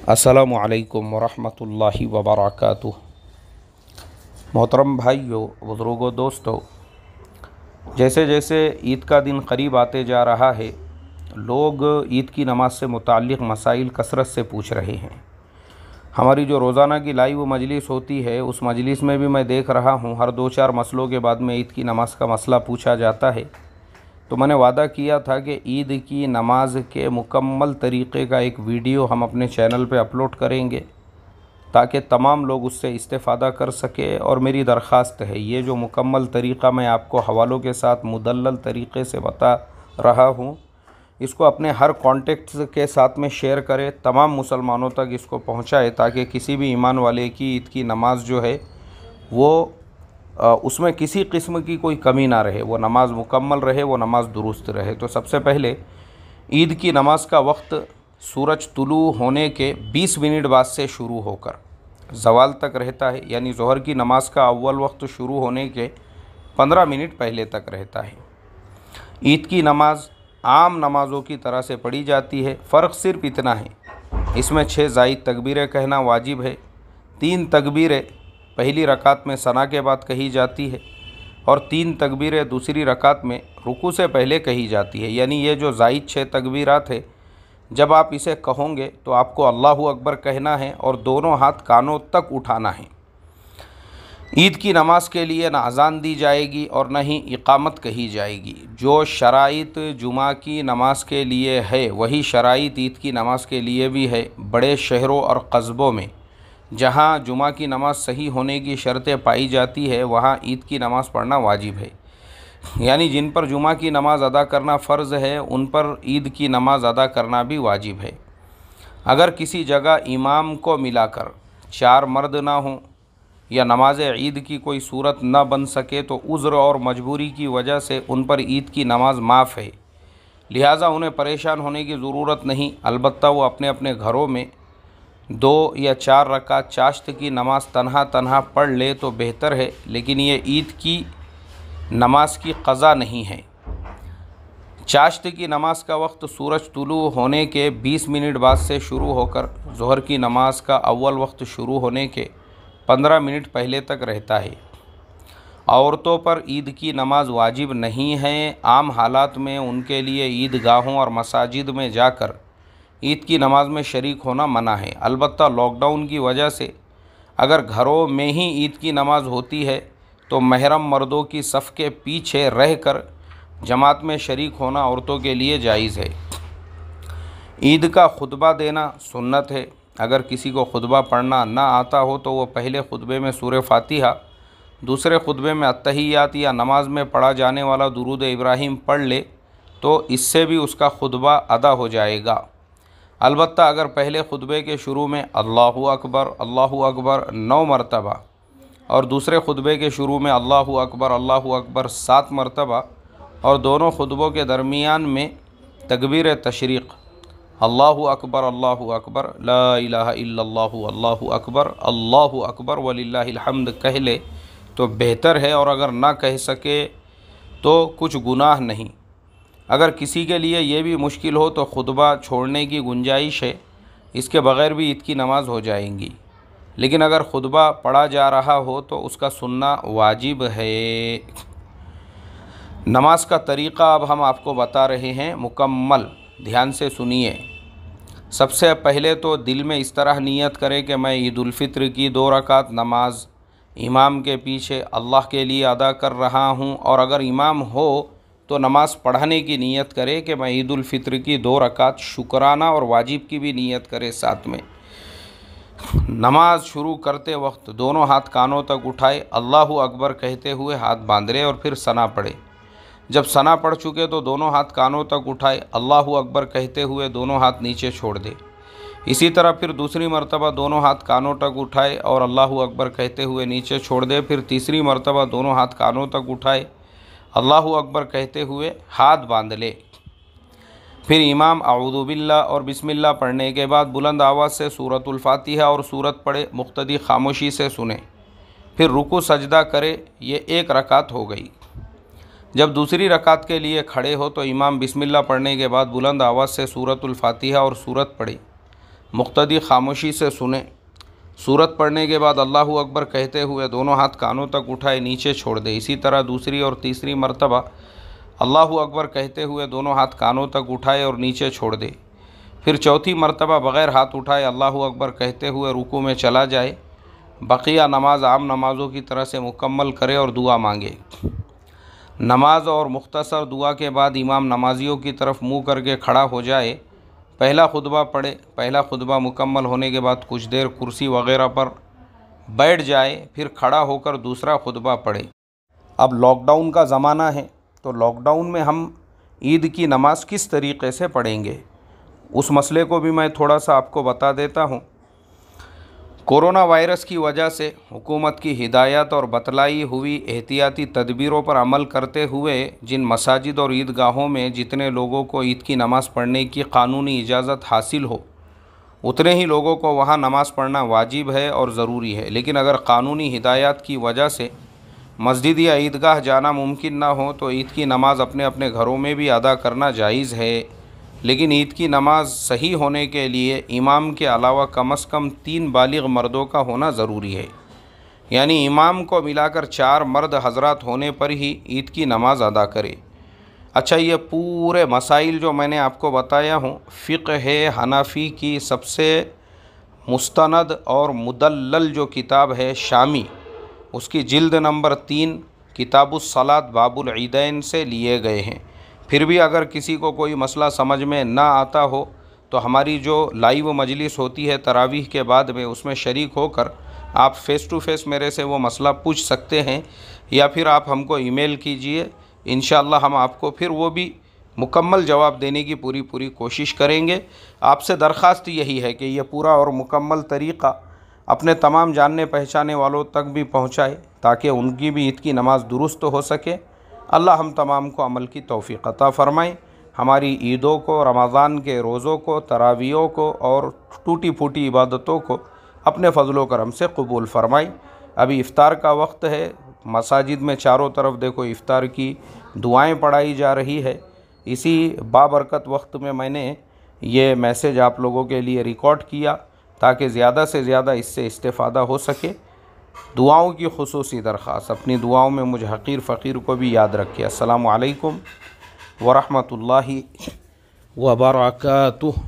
अस्सलामु अलैकुम वरहमतुल्लाहि वबरकातुह। मोहतरम भाइयों, बुज़ुर्गों, दोस्तों, जैसे जैसे ईद का दिन करीब आते जा रहा है, लोग ईद की नमाज से मुताल्लिक़ मसाइल कसरत से पूछ रहे हैं। हमारी जो रोज़ाना की लाइव मजलिस होती है, उस मजलिस में भी मैं देख रहा हूँ हर 2-4 मसलों के बाद में ईद की नमाज का मसला पूछा जाता है। तो मैंने वादा किया था कि ईद की नमाज के मुकम्मल तरीक़े का एक वीडियो हम अपने चैनल पे अपलोड करेंगे ताकि तमाम लोग उससे इस्तेफ़ादा कर सके। और मेरी दरख्वास्त है, ये जो मुकम्मल तरीक़ा मैं आपको हवालों के साथ मुदल्लल तरीक़े से बता रहा हूँ, इसको अपने हर कॉन्टेक्ट्स के साथ में शेयर करें, तमाम मुसलमानों तक इसको पहुँचाए ताकि किसी भी ईमान वाले की ईद की नमाज जो है वो उसमें किसी किस्म की कोई कमी ना रहे, वो नमाज मुकम्मल रहे, वो नमाज दुरुस्त रहे। तो सबसे पहले ईद की नमाज का वक्त सूरज तुलू होने के 20 मिनट बाद से शुरू होकर ज़वाल तक रहता है, यानी ज़ोहर की नमाज का अव्वल वक्त शुरू होने के 15 मिनट पहले तक रहता है। ईद की नमाज आम नमाज़ों की तरह से पढ़ी जाती है, फ़र्क सिर्फ इतना है, इसमें 6 ज़ायद तकबीरें कहना वाजिब है। 3 तकबीरें पहली रकात में सना के बाद कही जाती है और 3 तकबीरें दूसरी रकात में रुकू से पहले कही जाती है। यानी ये जो ज़ायद 6 तकबीरात है, जब आप इसे कहोगे तो आपको अल्लाहु अकबर कहना है और दोनों हाथ कानों तक उठाना है। ईद की नमाज के लिए न अज़ान दी जाएगी और न ही इकामत कही जाएगी। जो शराइत जुमा की नमाज के लिए है, वही शराइत ईद की नमाज के लिए भी है। बड़े शहरों और कस्बों में जहाँ जुमा की नमाज सही होने की शर्तें पाई जाती है, वहाँ ईद की नमाज़ पढ़ना वाजिब है। यानी जिन पर जुमा की नमाज़ अदा करना फ़र्ज़ है, उन पर ईद की नमाज़ अदा करना भी वाजिब है। अगर किसी जगह इमाम को मिलाकर 4 मर्द ना हों या नमाज ईद की कोई सूरत न बन सके तो उज़्र और मजबूरी की वजह से उन पर ईद की नमाज़ माफ़ है, लिहाजा उन्हें परेशान होने की ज़रूरत नहीं। अलबत्ता वो अपने अपने घरों में 2 या 4 रकात चाश्त की नमाज तन्हा तन्हा पढ़ ले तो बेहतर है, लेकिन ये ईद की नमाज की क़ज़ा नहीं है। चाश्त की नमाज का वक्त सूरज तुलू होने के 20 मिनट बाद से शुरू होकर ज़ोहर की नमाज का अव्वल वक्त शुरू होने के 15 मिनट पहले तक रहता है। औरतों पर ईद की नमाज वाजिब नहीं है। आम हालात में उनके लिए ईदगाहों और मसाजिद में जाकर ईद की नमाज में शरीक होना मना है। अलबत्ता लॉकडाउन की वजह से अगर घरों में ही ईद की नमाज होती है तो महरम मर्दों की सफ़ के पीछे रहकर जमात में शरीक होना औरतों के लिए जायज़ है। ईद का खुतबा देना सुन्नत है। अगर किसी को खुतबा पढ़ना ना आता हो तो वो पहले खुतबे में सूरह फातिहा, दूसरे खुतबे में अत्तहियात या नमाज में पढ़ा जाने वाला दुरूद इब्राहिम पढ़ ले तो इससे भी उसका खुतबा अदा हो जाएगा। अलबत्ता अगर पहले खुतबे के शुरू में अल्लाहु अकबर 9 मरतबा और दूसरे खुतबे के शुरू में अल्लाहु अकबर 7 मरतबा और दोनों खुतबों के दरमियान में तकबीर तशरीक़ अल्लाहु अकबर ला इलाहा इल्लल्लाहु अल्लाहु अकबर वलिल्लाहिल हम्द कह ले तो बेहतर है। और अगर ना कह सके तो कुछ गुनाह नहीं। अगर किसी के लिए ये भी मुश्किल हो तो खुतबा छोड़ने की गुंजाइश है, इसके बग़ैर भी ईद की नमाज़ हो जाएंगी। लेकिन अगर खुतबा पढ़ा जा रहा हो तो उसका सुनना वाजिब है। नमाज का तरीक़ा अब हम आपको बता रहे हैं, मुकम्मल ध्यान से सुनिए। सबसे पहले तो दिल में इस तरह नीयत करें कि मैं ईद उल फ़ित्र की 2 रकात नमाज इमाम के पीछे अल्लाह के लिए अदा कर रहा हूँ। और अगर इमाम हो तो नमाज़ पढ़ाने की नीयत करे कि मैं ईद उल फ़ित्र की 2 रकात शुक्राना और वाजिब की भी नीयत करे साथ में। नमाज शुरू करते वक्त दोनों हाथ कानों तक उठाए, अल्लाहु अकबर कहते हुए हाथ बांध ले और फिर सना पढ़े। जब सना पढ़ चुके तो दोनों हाथ कानों तक उठाए, अल्लाहु अकबर कहते हुए दोनों हाथ नीचे छोड़ दे। इसी तरह फिर दूसरी मरतबा दोनों हाथ कानों तक उठाए और अल्लाहु अकबर कहते हुए नीचे छोड़ दे। फिर तीसरी मरतबा दोनों हाथ कानों तक उठाए, अल्लाहु अकबर कहते हुए हाथ बांध ले। फिर इमाम अऊज़ु बिल्लाह और बिस्मिल्लाह पढ़ने के बाद बुलंद आवाज़ से सूरतुल फातिहा और सूरत पढ़े, मुक्तदी खामोशी से सुने। फिर रुकू सजदा करे। ये 1 रकात हो गई। जब दूसरी रकात के लिए खड़े हो तो इमाम बिस्मिल्लाह पढ़ने के बाद बुलंद आवाज़ से सूरतुल फातिहा और सूरत पढ़े, मुक्तदी खामोशी से सुने। सूरत पढ़ने के बाद अल्लाहु अकबर कहते हुए दोनों हाथ कानों तक उठाए नीचे छोड़ दे। इसी तरह दूसरी और तीसरी मर्तबा अल्लाहु अकबर कहते हुए दोनों हाथ कानों तक उठाए और नीचे छोड़ दे। फिर चौथी मर्तबा बग़ैर हाथ उठाए अल्लाहु अकबर कहते हुए रुकू में चला जाए। बकिया नमाज आम नमाज़ों की तरह से मुकम्मल करे और दुआ मांगे। नमाज और मुख्तसर दुआ के बाद इमाम नमाजियों की तरफ मुँह करके खड़ा हो जाए, पहला खुतबा पढ़े। पहला खुतबा मुकम्मल होने के बाद कुछ देर कुर्सी वग़ैरह पर बैठ जाए, फिर खड़ा होकर दूसरा खुतबा पढ़े। अब लॉकडाउन का ज़माना है, तो लॉकडाउन में हम ईद की नमाज़ किस तरीक़े से पढ़ेंगे, उस मसले को भी मैं थोड़ा सा आपको बता देता हूँ। कोरोना वायरस की वजह से हुकूमत की हिदायत और बतलाई हुई एहतियाती तदबीरों पर अमल करते हुए जिन मसाजिद और ईदगाहों में जितने लोगों को ईद की नमाज़ पढ़ने की क़ानूनी इजाज़त हासिल हो, उतने ही लोगों को वहाँ नमाज़ पढ़ना वाजिब है और ज़रूरी है। लेकिन अगर क़ानूनी हिदायत की वजह से मस्जिद या ईदगाह जाना मुमकिन ना हो, तो ईद की नमाज़ अपने अपने घरों में भी अदा करना जायज़ है। लेकिन ईद की नमाज़ सही होने के लिए इमाम के अलावा कम से कम 3 बालिग़ मर्दों का होना ज़रूरी है। यानी इमाम को मिलाकर 4 मर्द हज़रात होने पर ही ईद की नमाज़ अदा करे। अच्छा, ये पूरे मसाइल जो मैंने आपको बताया हूँ, फ़िक़्ह हनफ़ी की सबसे मुस्तनद और मुदल्लल जो किताब है शामी, उसकी जिल्द नंबर 3 किताबुस सलात बाबुल ईदैन से लिए गए हैं। फिर भी अगर किसी को कोई मसला समझ में ना आता हो, तो हमारी जो लाइव मजलिस होती है तरावीह के बाद में, उसमें शरीक होकर आप फ़ेस टू फ़ेस मेरे से वो मसला पूछ सकते हैं, या फिर आप हमको ईमेल कीजिए। इंशाअल्लाह हम आपको फिर वो भी मुकम्मल जवाब देने की पूरी कोशिश करेंगे। आपसे दरख्वास्त यही है कि ये पूरा और मुकम्मल तरीक़ा अपने तमाम जानने पहचाने वालों तक भी पहुँचाए, ताकि उनकी भी ईद की नमाज़ दुरुस्त हो सके। अल्लाह हम तमाम को अमल की तौफ़ीक़ अता फ़रमाए। हमारी ईदों को, रमज़ान के रोज़ों को, तरावियों को और टूटी फूटी इबादतों को अपने फ़ज़लो करम से कबूल फ़रमाए। अभी इफ़्तार का वक्त है, मसाजिद में चारों तरफ देखो इफ़्तार की दुआएं पढ़ाई जा रही है। इसी बाबरकत वक्त में मैंने ये मैसेज आप लोगों के लिए रिकॉर्ड किया, ताकि ज़्यादा से ज़्यादा इससे इस्तेफ़ादा हो सके। दुआओं की खुसूसी दरख्वास्त, अपनी दुआओं में मुझ हक़ीर फ़कीर को भी याद रखिए। अस्सलामु अलैकुम व रहमतुल्लाहि व बरकातुहू।